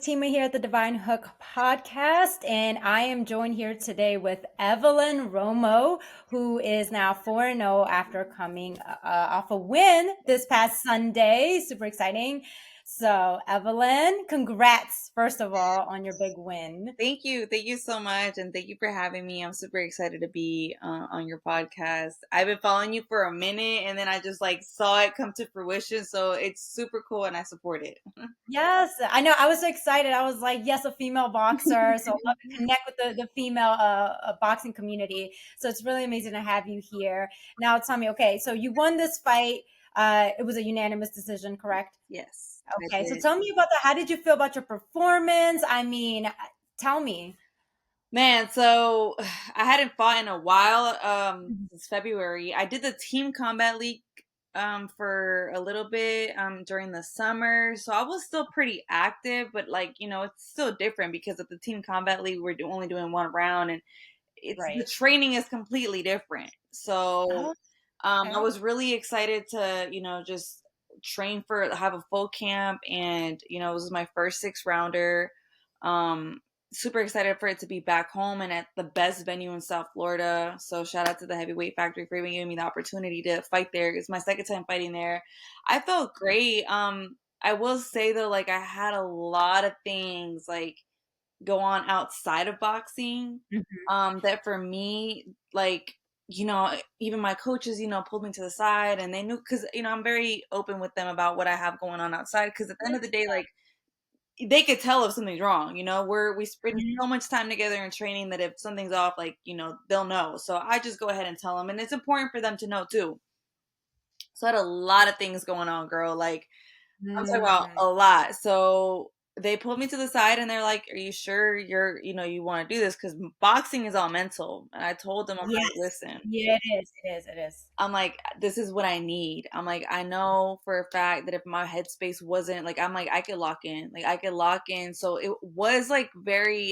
Tima here at the Divine Hook podcast, and I am joined here today with Evelyn Romo, who is now 4-0 after coming off a win this past Sunday. Super exciting. So, Evelyn, congrats, first of all, on your big win. Thank you. Thank you so much. And thank you for having me. I'm super excited to be on your podcast. I've been following you for a minute and then I just saw it come to fruition. So it's super cool and I support it. Yes, I know. I was so excited. I was like, yes, a female boxer. So I love to connect with the female boxing community. So it's really amazing to have you here. Now tell me, okay, so you won this fight. It was a unanimous decision, correct? Yes, I Okay, so did. tell me about that. How did you feel about your performance? I mean, tell me. Man, so I hadn't fought in a while, Mhm. since February. I did the Team Combat League for a little bit during the summer. So I was still pretty active, but it's still different because at the Team Combat League only doing one round and it's the Right. training is completely different. So Oh, I okay. was really excited to, just train for have a full camp and this is my first 6 rounder. Um Super excited for it to be back home and at the best venue in South Florida. So shout out to the Heavyweight Factory for even giving me the opportunity to fight there. It's my second time fighting there. I felt great. I will say though, I had a lot of things go on outside of boxing Mhm. that for me even my coaches pulled me to the side and they knew because I'm very open with them about what I have going on outside because at the end of the day they could tell if something's wrong. We spend Mhm. so much time together in training that if something's off they'll know. So I just go ahead and tell them and it's important for them to know too. So I had a lot of things going on, girl. I'm talking about Mm. a lot. So they pulled me to the side and they're like, "Are you sure you want to do this? Because boxing is all mental." And I told them, I'm like, Yes. "Listen, Yeah, it is. It is. It is. I'm like, this is what I need. I'm like, I know for a fact that if my headspace wasn't I'm like, I could lock in. I could lock in. So it was I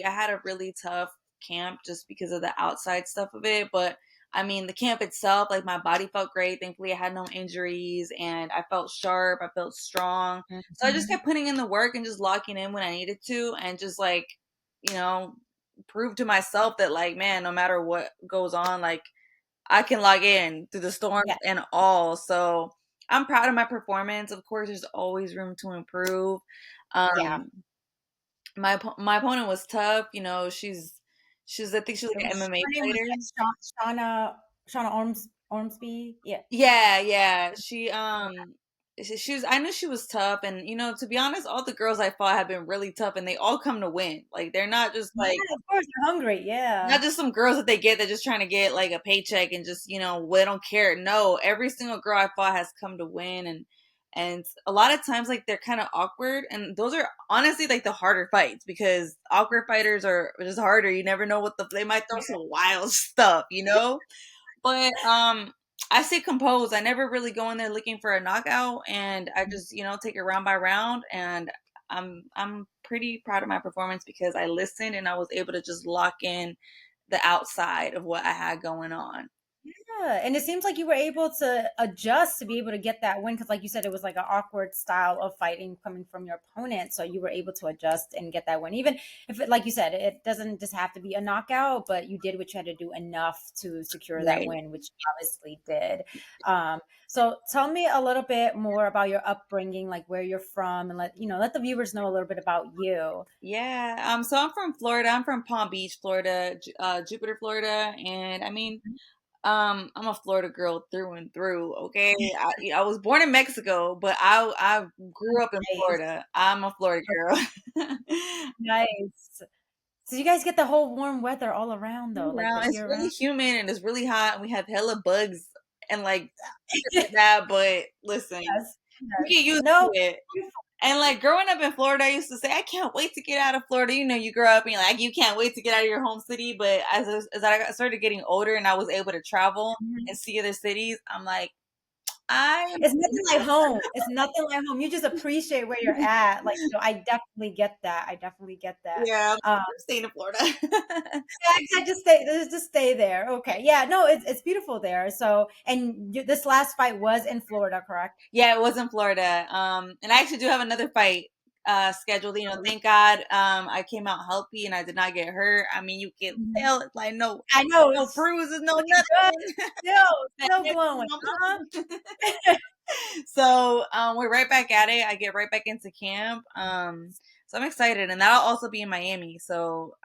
had a really tough camp just because of the outside stuff of it. But I mean, the camp itself, my body felt great. Thankfully, I had no injuries and I felt sharp. I felt strong. So I just Mhm. kept putting in the work and just locking in when I needed to and just you know, prove to myself that man, no matter what goes on, I can log in through the storms Yeah. and all. So I'm proud of my performance. Of course, there's always room to improve. Yeah. Um, my opponent was tough. She's I think she's like an MMA Her name was fighter. like Shauna Ormsby. Yeah. Yeah, yeah. She was. I knew she was tough, and to be honest, all the girls I fought have been really tough, and they all come to win. They're not just Yeah, of course, they're hungry. not Yeah. just some girls that they get. They're just trying to get a paycheck and just they don't care. No, every single girl I fought has come to win, and a lot of times they're kind of awkward, and those are honestly the harder fights because awkward fighters are just harder. You never know what they might throw some wild stuff. But I stay composed. I never really go in there looking for a knockout, and I just take it round by round, and I'm pretty proud of my performance because I listened and I was able to just lock in the outside of what I had going on. Yeah, and it seems like you were able to adjust to be able to get that win because, like you said, it was like an awkward style of fighting coming from your opponent. So you were able to adjust and get that win, even if, like you said, it doesn't just have to be a knockout, but you did what you had to do enough to secure that Right. win, which you obviously did. So tell me a little bit more about your upbringing, like where you're from, and let the viewers know a little bit about you. Yeah. So I'm from Florida. I'm from Palm Beach, Florida, Jupiter, Florida, and I mean, I'm a Florida girl through and through. Okay, I was born in Mexico, but I grew up in Nice, Florida. I'm a Florida girl. nice. So you guys get the whole warm weather all around though, like the It's year really round. humid and it's really hot, and we have hella bugs and shit like that. But listen, Yes, we yes. get used to No, it. beautiful. And growing up in Florida, I used to say, I can't wait to get out of Florida. You grow up and you're like, you can't wait to get out of your home city. But as I started getting older and I was able to travel Mhm. and see other cities, I'm like, I am. It's nothing like home. It's nothing like home. You just appreciate where you're at. Like, I definitely get that. I definitely get that. Yeah, Um, I'm staying in Florida. yeah, just stay there. Okay. Yeah, no, it's beautiful there. So, and this last fight was in Florida, correct? Yeah, it was in Florida. And I actually do have another fight scheduled. Thank God I came out healthy and I did not get hurt. I mean, you can Mhm. tell it's like no I know, no it's bruises, no looking good, nothing. still glowing, uh-huh. So we're right back at it. I get right back into camp. So I'm excited, and that'll also be in Miami. So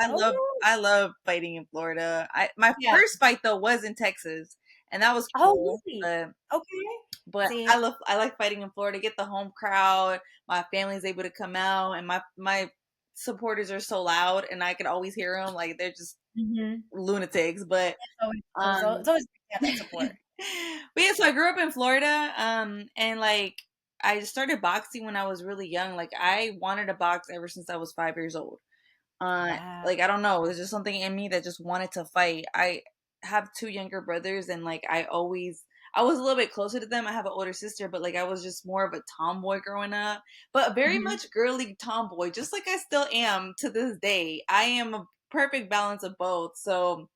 Oh, I love fighting in Florida. My yeah. first fight though was in Texas, and that was Oh, cool. really? But Okay. but See, I like fighting in Florida. Get the home crowd. My family's able to come out, and my supporters are so loud, and I can always hear them. Like they're just mhm. lunatics. But It's um, always good to have that but support. yeah, so I grew up in Florida, and like I started boxing when I was really young. Like I wanted to box ever since I was 5 years old. Wow. Like I don't know, there's just something in me that just wanted to fight. I have two younger brothers, and like I was a little bit closer to them. I have an older sister, but like I was just more of a tomboy growing up, but very Mhm. much girly tomboy, just like I still am to this day. I am a perfect balance of both. So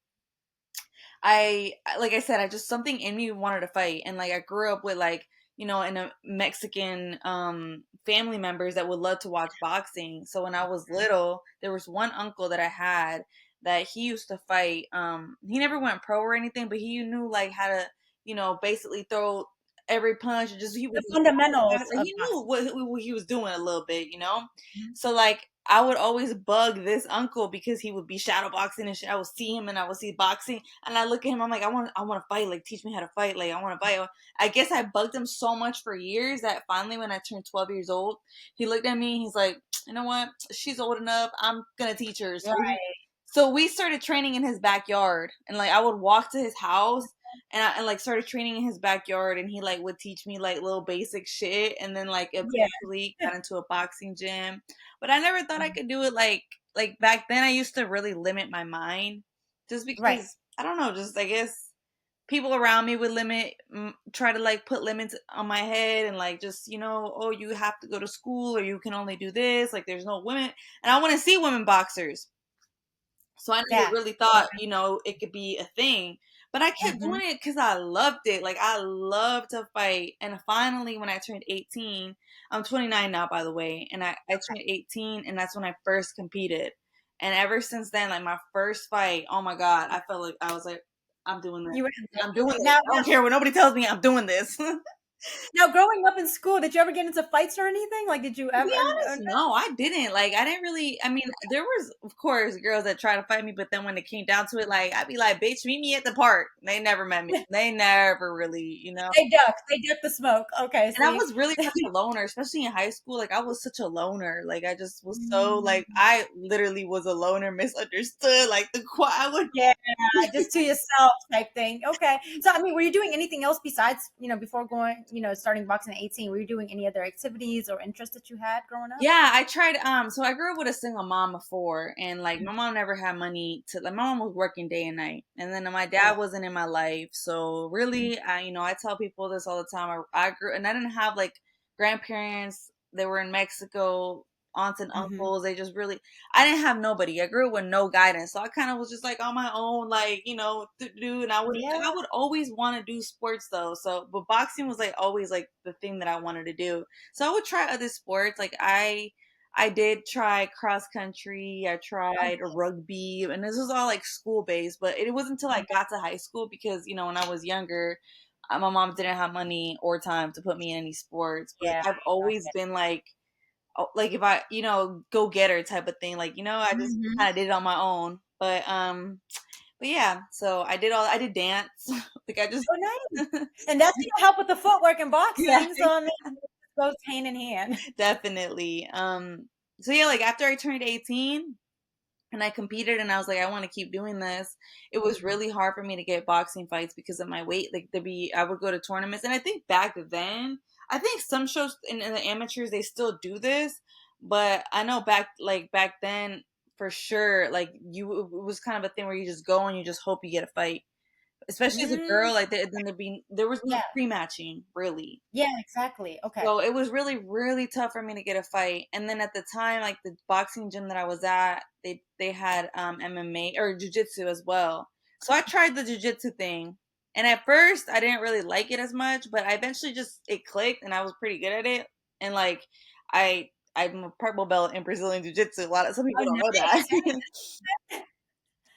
like I said, I just something in me wanted to fight, and like I grew up with like in a Mexican family members that would love to watch boxing. So when I was little, there was one uncle that I had that he used to fight. He never went pro or anything, but he knew like how to basically throw every punch. Just he The was just fundamentals like of he knew boxing. what he was doing a little bit. Mhm. So like I would always bug this uncle because he would be shadow boxing and shit. I would see him and I would see boxing, and I look at him. I'm like, I want to fight. Like, teach me how to fight. Like, I want to fight. I guess I bugged him so much for years that finally, when I turned 12 years old, he looked at me. He's like, you know what? She's old enough. I'm gonna teach her. Right. So we started training in his backyard, and like I would walk to his house, and like started training in his backyard, and he like would teach me like little basic shit, and then like Yeah. eventually got into a boxing gym. But I never thought I could do it like back then. I used to really limit my mind just Right. because I don't know, just I guess people around me would try to like put limits on my head, and like just oh, you have to go to school or you can only do this, like there's no women, and I want to see women boxers. So I never Yeah. really Yeah. thought, it could be a thing. But I kept Mhm. doing it because I loved it. Like I love to fight. And finally, when I turned 18, I'm 29 now, by the way, and I turned 18, and that's when I first competed. And ever since then, like my first fight, oh my God, I felt like I was like, I'm doing this. You were I'm doing this. now I don't care what nobody tells me. I'm doing this. now growing up in school, did you ever get into fights or anything? Like, did you To be ever honest, no, I didn't. Like, I didn't really. I mean, there was, of course, girls that try to fight me, but then when it came down to it, like, I'd be like, "Bitch, meet me at the park." They never met me. They never really. they duck the smoke. Okay, And I see? was really such a loner, especially in high school. Like, I was such a loner. Like, I just was so Mm. like, I literally was a loner, misunderstood. Like the I would. Yeah, just to yourself type thing. Okay. So, I mean, were you doing anything else besides, before going, starting boxing at 18? Were you doing any other activities or interests that you had growing up? Yeah, I tried. So I grew up with a single mom before, and like my mom never had money to. Like my mom was working day and night, and then my Yeah. dad wasn't in my life. So really, I tell people this all the time. I grew, and I didn't have like grandparents. They were in Mexico, aunts and Hmm. uncles. They just really, I didn't have nobody. I grew up with no guidance, so I kind of was just like on my own, like to do. And Yeah. I would always want to do sports though. So, but boxing was like always like the thing that I wanted to do. So I would try other sports. Like I did try cross country. I tried rugby, and this was all like school based. But it wasn't until I got to high school because when I was younger, my mom didn't have money or time to put me in any sports. But Yeah. I've always been like, oh, like if I go getter type of thing. Like I just Hmm. kind of did it on my own. But yeah. So I did dance. Like I just Oh, nice. And that's going to help with the footwork and yeah. boxing. So, I mean, it goes hand in hand. Definitely. So yeah, like after I turned 18 and I competed and I was like, I want to keep doing this. It was really hard for me to get boxing fights because of my weight. Like I would go to tournaments, and I think back then, I think some shows in the amateurs they still do this, but I know back then for sure, like it was kind of a thing where you just go and you just hope you get a fight, especially as a Mm, girl. Like there was no yeah. pre-matching really. Yeah, exactly. Okay. So it was really, really tough for me to get a fight. And then at the time, like the boxing gym that I was at, they had MMA or jujitsu as well. So I tried the jujitsu thing. And at first I didn't really like it as much, but I eventually just it clicked and I was pretty good at it. And like I I'm a purple belt in Brazilian Jiu-Jitsu. Some Oh, people don't know nice. that.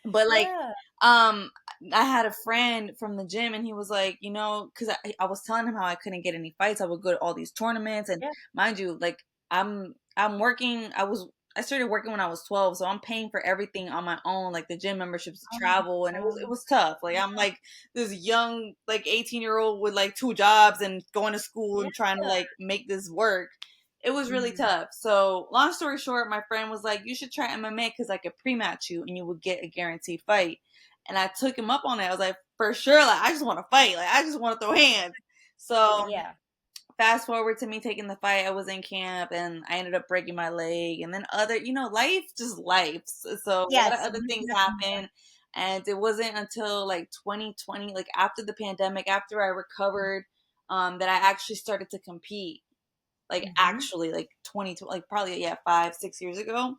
But like, Yeah. um, I had a friend from the gym, and he was like, because I was telling him how I couldn't get any fights. I would go to all these tournaments, and Yeah. mind you, like I'm working. I started working when I was 12, so I'm paying for everything on my own, like the gym memberships, Oh my travel, and it God. was tough. Like I'm like this young, like 18-year-old with like two jobs and going to school Yeah. and trying to like make this work. It was really Mhm. tough. So, long story short, my friend was like, "You should try MMA because I could pre-match you and you would get a guaranteed fight." And I took him up on it. I was like, "For sure, like I just want to fight. Like I just want to throw hands." So, Yeah. fast forward to me taking the fight, I was in camp and I ended up breaking my leg. And then life just life. So, a lot Yes. of other Mhm. things Definitely. happened. And it wasn't until like 2020, like after the pandemic, after I recovered, that I actually started to compete, like Mhm. actually like 20, like probably, yeah, 5 6 years ago.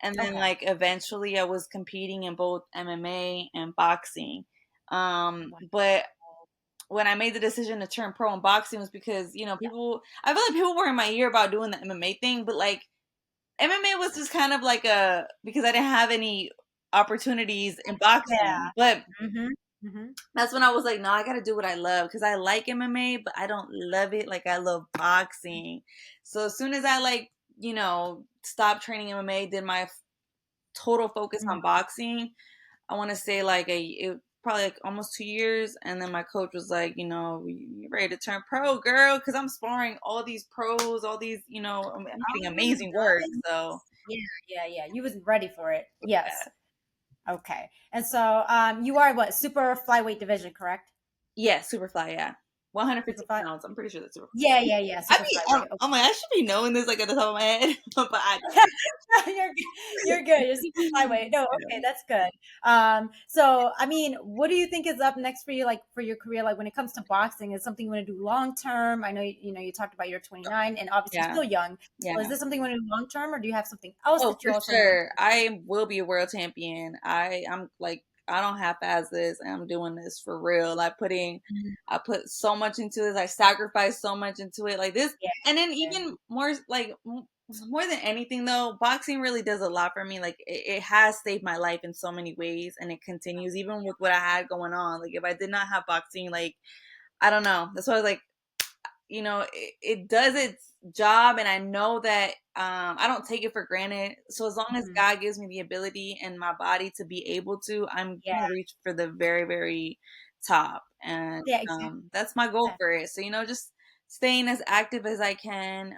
And then Okay. like eventually I was competing in both MMA and boxing. Wow. But when I made the decision to turn pro in boxing was because, Yeah. people, I feel like people were in my ear about doing the MMA thing, but like MMA was just kind of like because I didn't have any opportunities in Yeah. boxing. But Mhm. Mhm. that's when I was like, no, I got to do what I love because I like MMA, but I don't love it like I love boxing. So as soon as I like, stopped training MMA, did my total focus Mhm. on boxing, I want to say like probably like almost 2 years. And then my coach was like, you ready to turn pro, girl? Because I'm sparring all these pros, all these, I'm getting Oh, amazing work. So nice. Yeah. Yeah. Yeah. You wasn't ready for it. Yes. yeah, Okay. And so, you are what, super flyweight division, correct? yeah, super fly, yeah, Super 115 fly. pounds. I'm pretty sure that's super. Yeah. Yeah. Yeah. I Super mean, I'm, flyweight. I'm like, I should be knowing this like at the top of my head, but I you're you're good. You're super flyweight. No, okay, don't. that's good. So I mean, what do you think is up next for you, like for your career, like when it comes to boxing? Is something you want to do long term? I know you talked about you're 29 and obviously Yeah, still young. yeah. So is this something you want to do long term, or do you have something else Oh, that you for also want to sure. do? I will be a world champion. I'm like, I don't half-ass this. I'm doing this for real. Mhm. I put so much into this. I sacrificed so much into it. Like this, Yeah, and then yeah, even more, like more than anything though, boxing really does a lot for me. Like it has saved my life in so many ways, and it continues even with what I had going on. Like if I did not have boxing, like I don't know. That's why I was like, it does its job, and I know that I don't take it for granted. So as long as mhm. God gives me the ability and my body to be able to, I'm Yeah, gonna reach for the very, very top. And yeah, exactly. that's my goal for it. So, just staying as active as I can.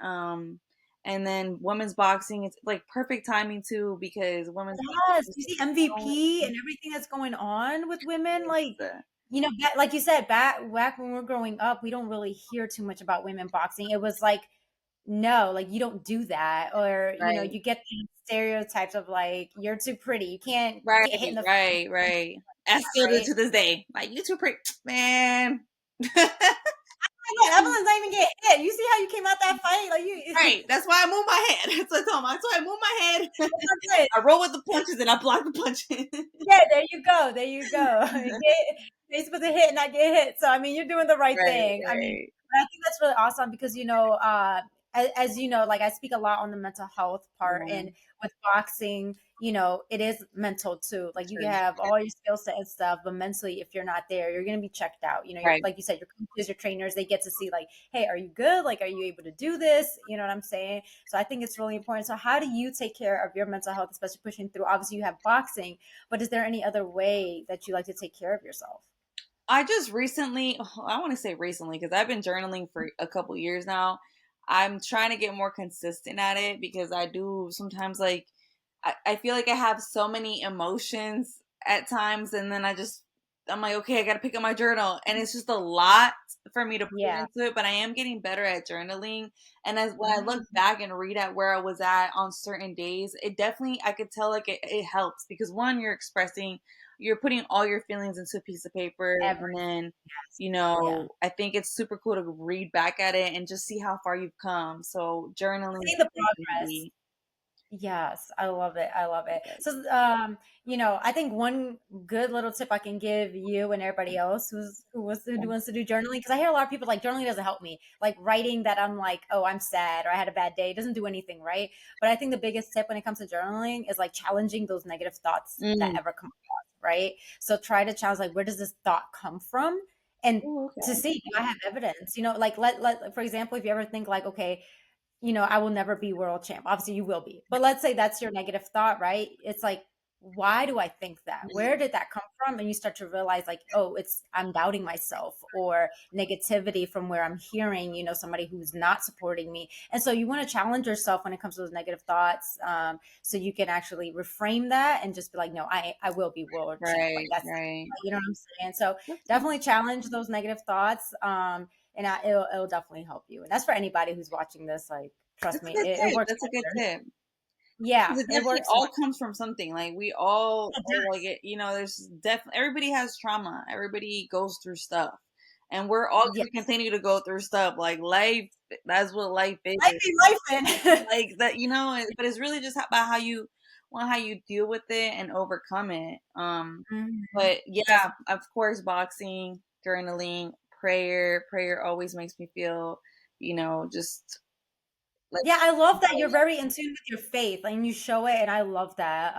And then women's boxing, it's like perfect timing too, because women's boxing Yes. is You see just MVP and everything that's going on with women, like, so like you said, back when we were growing up, we don't really hear too much about women boxing. It was like, no, like you don't do that, or right. you get these stereotypes of like you're too pretty, you Right, can't hit in the face, right, right. I still do right? to this day. Like you too pretty, man. Oh my God, Evelyn's not even getting hit. You see how you came out that fight, like you. Right. That's why I move my head. That's what I tell 'em. That's why I move my head. That's what I'm saying. I roll with the punches and I block the punches. Yeah, there you go. There you go. You're supposed to hit and not get hit. So I mean, you're doing the right Right, thing. I mean, right. but I think that's really awesome because as you know, like I speak a lot on the mental health part, Yeah, and with boxing, it is mental too. Like you can true. have all your skill set and stuff, but mentally, if you're not there, you're gonna be checked out. Right. Like you said, your coaches, your trainers, they get to see like, hey, are you good? Like, are you able to do this? You know what I'm saying? So I think it's really important. So how do you take care of your mental health, especially pushing through? Obviously, you have boxing, but is there any other way that you like to take care of yourself? I just recently, I want to say recently, because I've been journaling for a couple years now. I'm trying to get more consistent at it because I do sometimes like, I feel like I have so many emotions at times, and then I'm like, okay, I got to pick up my journal, and it's just a lot for me to put Yeah. into it. But I am getting better at journaling, and as when I look Mhm. back and read at where I was at on certain days, it definitely I could tell like it helps because one, you're putting all your feelings into a piece of paper, and Everything. then Yes. Yeah. I think it's super cool to read back at it and just see how far you've come. So journaling See is the progress. definitely. Yes, I love it. I love it. Yes. So, I think one good little tip I can give you and everybody else who wants to do journaling, because I hear a lot of people like journaling doesn't help me. Like writing that I'm like, oh, I'm sad or I had a bad day, it doesn't do anything, right? But I think the biggest tip when it comes to journaling is like challenging those negative thoughts that Mm. ever come across, right? So try to challenge like where does this thought come from? And Ooh, to okay. see, do I have evidence? Like let for example, if you ever think like, okay, I will never be world champ. Obviously, you will be. But let's say that's your negative thought, right? It's like, why do I think that? Where did that come from? And you start to realize, like, oh, I'm doubting myself, or negativity from where I'm hearing, somebody who's not supporting me. And so you want to challenge yourself when it comes to those negative thoughts, so you can actually reframe that and just be like, no, I will be world champ. Like Right, that's, right. what I'm saying. So That's good. definitely challenge those negative thoughts. It'll definitely help you. And that's for anybody who's watching this. Like, trust That's a me, good it tip. works That's a good wonders. tip. Yeah, 'Cause it it definitely works all wonders. comes from something. Like we all, It oh, like does. it, there's definitely everybody has trauma. Everybody goes through stuff, and we're all gonna Yes. continue to go through stuff. Like life, that's what life Life is. be lifing. Like that, but it's really just about how you deal with it and overcome it. Mhm. But That's yeah, of course, boxing, journaling, prayer always makes me feel, just like Yeah, I love that you're very in tune with your faith and you show it, and I love that.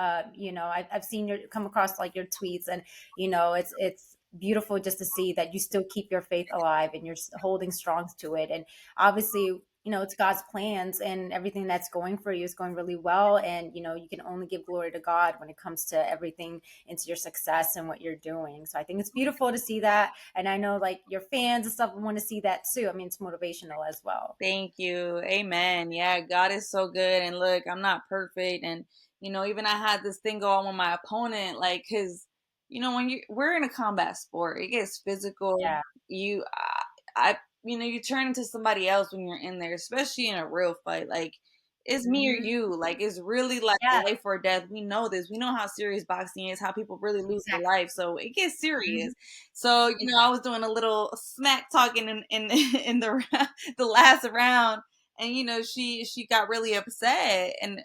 I've seen your come across like your tweets, and it's beautiful just to see that you still keep your faith alive and you're holding strong to it. And obviously, it's God's plans, and everything that's going for you is going really well. And you can only give glory to God when it comes to everything, into your success and what you're doing. So I think it's beautiful to see that, and I know like your fans and stuff want to see that too. I mean, it's motivational as well. thank you. Amen. Yeah, God is so good. And look, I'm not perfect. And, even I had this thing go on with my opponent, like, cause, when we're in a combat sport, it gets physical. Yeah. You, I, you turn into somebody else when you're in there, especially in a real fight. Like, it's me or Mhm. you. Like, it's really like Yeah, life or death. We know this. We know how serious boxing is, how people really lose their exactly. life. So it gets serious. Mhm. So, I Exactly. was doing a little smack talking in in the last round, and she got really upset. And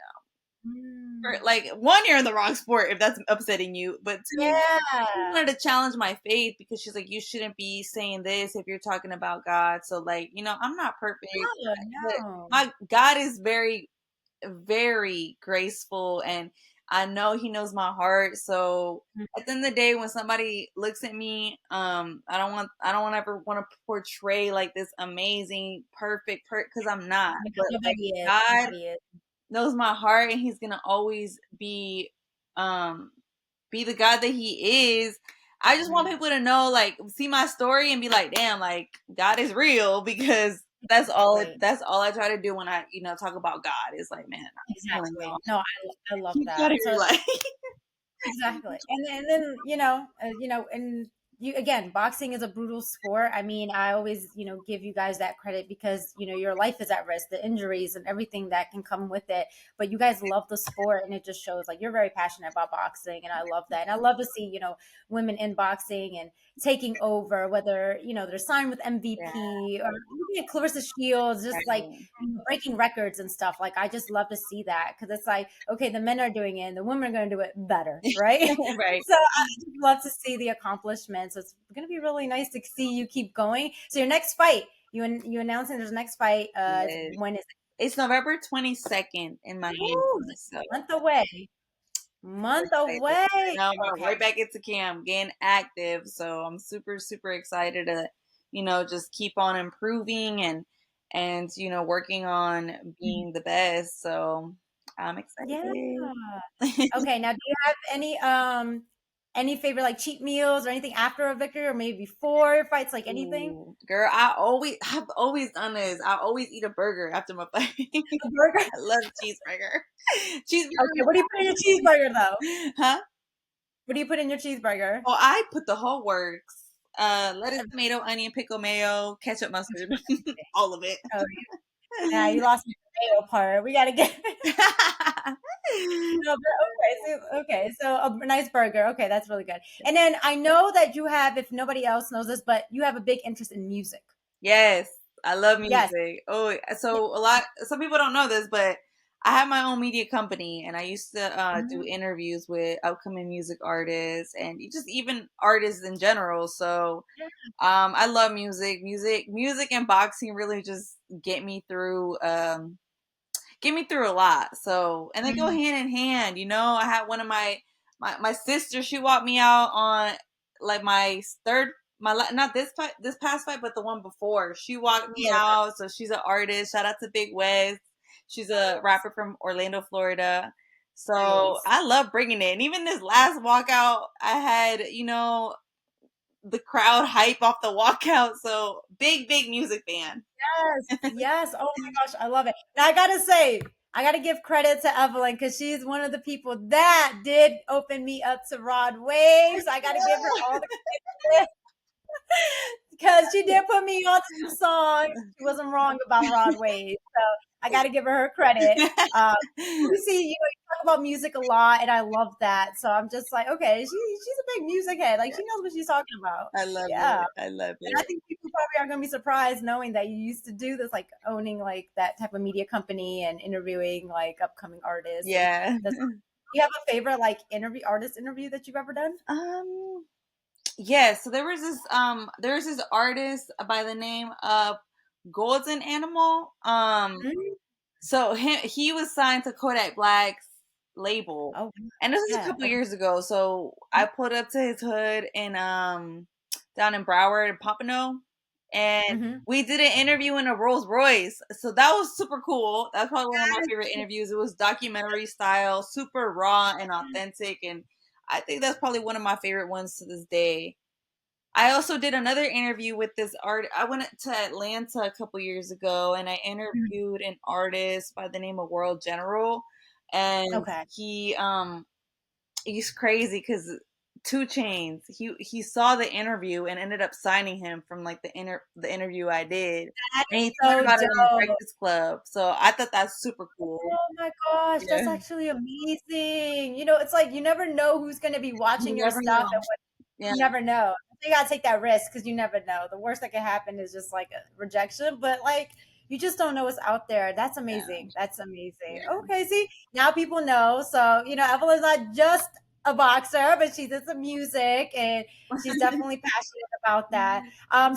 for Mm. like, one, you're in the wrong sport if that's upsetting you, but two, she Yeah. wanted to challenge my faith because she's like, you shouldn't be saying this if you're talking about God. So like, I'm not perfect, Oh, but no. my God is very, very graceful, and I know he knows my heart. So Mhm. at the end of the day, when somebody looks at me, I don't ever want to portray like this amazing, perfect because I'm not. But like, Nobody is. God Nobody is. knows my heart, and he's gonna always um be the God that he is. I just want Mhm. people to know, like, see my story and be like, damn, like God is real, because Exactly. that's all I try to do when I, talk about God. Is like, man, I'm telling y'all, Exactly. No, I love keep God in that. your So life. exactly. And then, and you again, boxing is a brutal sport. I mean, I always, give you guys that credit because, your life is at risk, the injuries and everything that can come with it. But you guys love the sport, and it just shows like you're very passionate about boxing, and I love that. And I love to see, women in boxing and taking over, whether, they're signed with Yeah, MVP or even Clarissa Shields, just like right. breaking records and stuff. Like I just love to see that because it's like, okay, the men are doing it and the women are going to do it better, right? Right. So I just love to see the accomplishments. It's going to be really nice to see you keep going. So your next fight, you announcing there's next fight. Yes. When is It's November 22nd in it? Miami. Ooh, So month away. super Month excited. away. Now I'm going Okay. right back into camp, getting active. So I'm super, super excited to, just keep on improving and working on being the best. So I'm Yeah. excited. Okay. Now, do you have any favorite like cheat meals or anything after a victory or maybe before fights, like anything? Ooh, girl, I've always done this. I always eat a burger after my fight. A burger. I love cheeseburger. Okay. Cheeseburger, What do you put in your cheeseburger though? huh? What do you put in your cheeseburger? Oh, I put the whole works. Lettuce, tomato, onion, pickle, mayo, ketchup, mustard, all of it. Oh, yeah, you lost me the mayo part. We gotta get no, but okay, so a nice burger. Okay, that's really good. And then I know that you have, if nobody else knows this, but you have a big interest in music. Yes, I love Yes. music. Oh, Yeah. some people don't know this, but I have my own media company, and I used to do Mhm. interviews with upcoming music artists and just even artists in general. So Yeah. I love music. Music and boxing really just get me through a lot. So, and they go Mhm. hand in hand. You know, I had one of my sister. She walked me out on like my third not this fight, this past fight, but the one before. She walked me Yeah, out. So she's an artist. Shout out to Big West. She's a nice. rapper from Orlando, Florida. So Nice. I love bringing it. And even this last walkout, I had the crowd hype off the walkout. So big music fan. Yes, yes. Oh my gosh, I love it. And I gotta say, I gotta give credit to Evelyn because she's one of the people that did open me up to Rod Waves. I gotta give her all the credit because she did put me on some songs. She wasn't wrong about Rod Wave, so I got to give her credit. Um, we see you talk about music a lot, and I love that. So I'm just like, okay, she's a big music head. Like she knows what she's talking about. I love Yeah, it. I love and I it. think people probably are going to be surprised knowing that you used to do this, like owning like that type of media company and interviewing like upcoming artists. And Yeah. that's you have a favorite like artist interview that you've ever done? Um yeah, so there was this artist by the name of Golden Animal. Mm. So he was signed to Kodak Black's label. Oh, And this was a yeah. couple years ago. So I pulled up to his hood in down in Broward and Pompano, and Mm-hmm. we did an interview in a Rolls Royce. So that was super cool. That's probably one of my favorite interviews. It was documentary style, super raw and authentic, and I think that's probably one of my favorite ones to this day. I also did another interview with this art. I went to Atlanta a couple years ago, and I Mhm. interviewed an artist by the name of World General, and Okay. he's crazy because Two Chains. He saw the interview and ended up signing him from like the interview I did, That and he is talked so about it in the dope. Breakfast Club. So I thought that's super cool. Oh my gosh, Yeah, that's actually amazing. It's like you never know who's going to be you watching your never stuff know. and what Yeah, you never know. So you got to take that risk because you never know. The worst that can happen is just like a rejection, but like you just don't know what's out there. That's yeah, amazing. That's amazing. yeah. Okay, see, now people know. So, Evelyn's not just a boxer, but she's into music and she's definitely passionate about that.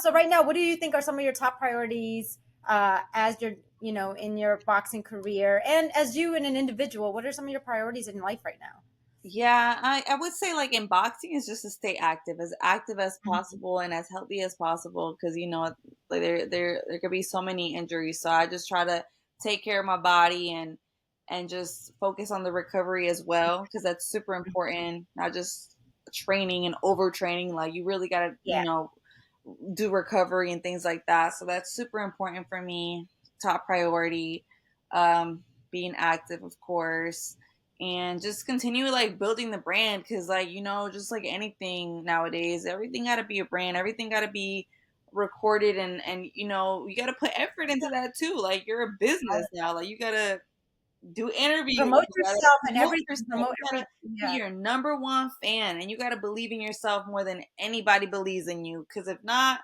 So right now, what do you think are some of your top priorities as you're in your boxing career and as you in an individual? What are some of your priorities in life right now? Yeah, I would say like in boxing is just to stay active as Mhm. possible and as healthy as possible because like there could be so many injuries. So I just try to take care of my body and just focus on the recovery as well because that's super important. Not just training and overtraining. Like you really got to Yeah, do recovery and things like that. So that's super important for me. Top priority. Being active, of course, and just continue like building the brand because, like, just like anything nowadays, everything got to be a brand. Everything got to be recorded and you got to put effort into that too. Like you're a business now. Like you got to do interviews. promote You gotta yourself and promote everything. yourself. Promote You gotta every be yeah. your number one fan, and you gotta believe in yourself more than anybody believes in you. Because if not,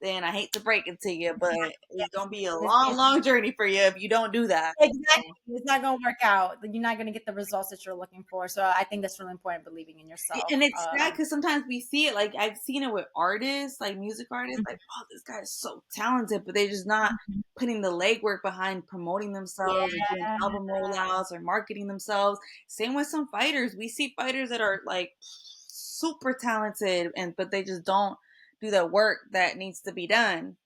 then I hate to break it to you, but it's Yes, gonna be a long, it's long journey for you if you don't do that. exactly. It's not going to work out. You're not going to get the results that you're looking for. So I think that's really important, believing in yourself. And it's sad because sometimes we see it. Like I've seen it with artists, like music artists. Like, oh, this guy is so talented, but they're just not Mhm. putting the legwork behind promoting themselves or doing Yeah. album rollouts or marketing themselves. Same with some fighters. We see fighters that are like super talented, and but they just don't do the work that needs to be done.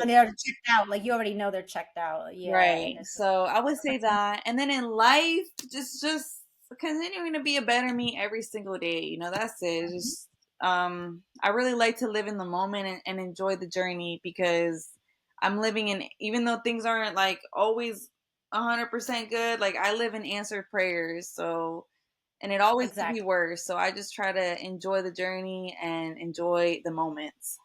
And they're checked out. Like you already know they're checked out. Yeah. Right. And it's just, So I would say that. And then in life, just continuing to be a better me every single day. That's it. Just I really like to live in the moment and enjoy the journey because I'm living in even though things aren't like always 100% good, like I live in answered prayers. So and it always could be exactly. worse. So I just try to enjoy the journey and enjoy the moments.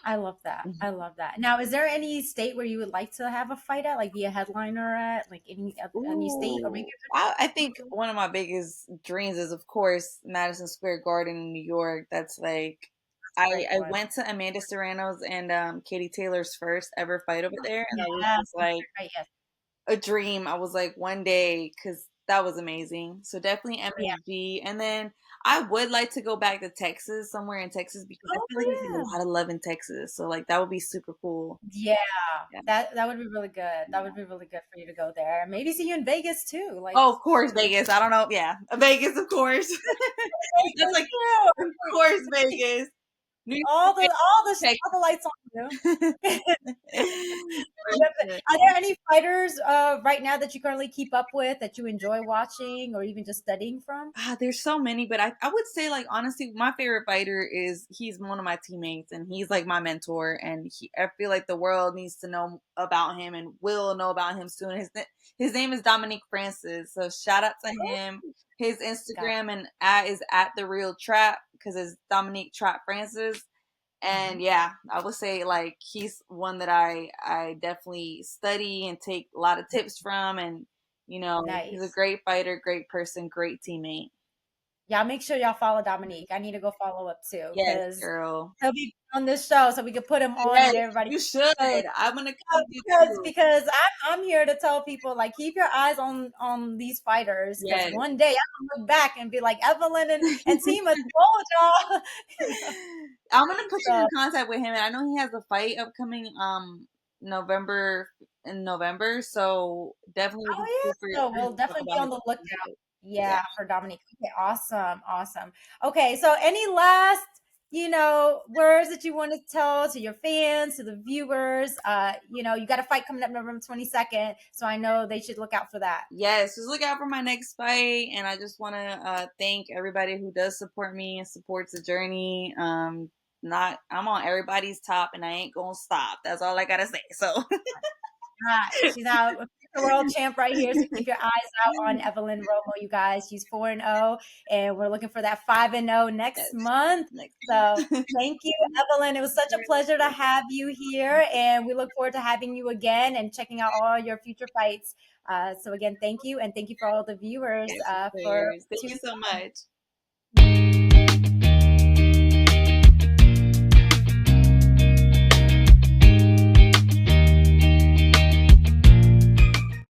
I love that. I love that. Now, is there any state where you would like to have a fight at, like be a headliner at, like any state or maybe Ooh, I a think one of my biggest dreams is, of course, Madison Square Garden in New York. That's like, great I one? went to Amanda Serrano's and Katie Taylor's first ever fight over there, and that was Yeah, just like right. Yes. a dream. I was like one day because that was amazing. So definitely Yeah. MSG, and then I would like to go back to Texas, somewhere in Texas, because I Oh, feel like there's a yeah. lot of love in Texas. So like that would be super cool. Yeah, Yeah. that would be really good. That would be really good for you to go there. Maybe see you in Vegas too. Like, Oh, of course, shoot. Vegas. I don't know. Yeah, Vegas, of course. That's Vegas like, too. of course, Vegas. New All the York, all the Vegas, all the lights on you. Texas. For Yep. sure. Are there any fighters right now that you currently keep up with that you enjoy watching or even just studying from? There's so many, but I would say like honestly, my favorite fighter is he's one of my teammates and he's like my mentor, and I feel like the world needs to know about him and will know about him soon. His name is Dominique Francis, so shout out to Oh, him. His got Instagram and at is at the real trap because it's Dominique Trap Francis. And mhm. yeah, I would say like he's one that I definitely study and take a lot of tips from, and he's a Nice. great fighter, great person, great teammate. Yeah, make sure y'all follow Dominique. I need to go follow up too Yes, because girl. he'll be on this show, so we could put him on Yes, and everybody you should. knows. I'm gonna Yeah, come to you too. because I'm here to tell people like keep your eyes on these fighters because Yes. one day I'm gonna look back and be like Evelyn and Tima told y'all. You know, I'm gonna put you in so, contact with him, and I know he has a fight upcoming November in November, so definitely would oh be cool for yeah, so him we'll to talk definitely be about on his the lookout. fight. Yeah. Yeah, for Dominique. Okay, awesome, awesome. Okay, so any last words that you want to tell to your fans, to the viewers? You got a fight coming up November 22nd, so I know they should look out for that. Yes, just look out for my next fight, and I just want to thank everybody who does support me and supports the journey. Not I'm on everybody's top, and I ain't gonna stop. That's all I gotta say. So, She's out the world champ right here. So keep your eyes out on Evelyn Romo, you guys. She's 4-0, and we're looking for that 5-0 next yes, month. next. So thank you, Evelyn. It was such a pleasure to have you here, and we look forward to having you again and checking out all your future fights. So again, thank you, and thank you for all the viewers Yes, of for course. Thank you tuning so much. in.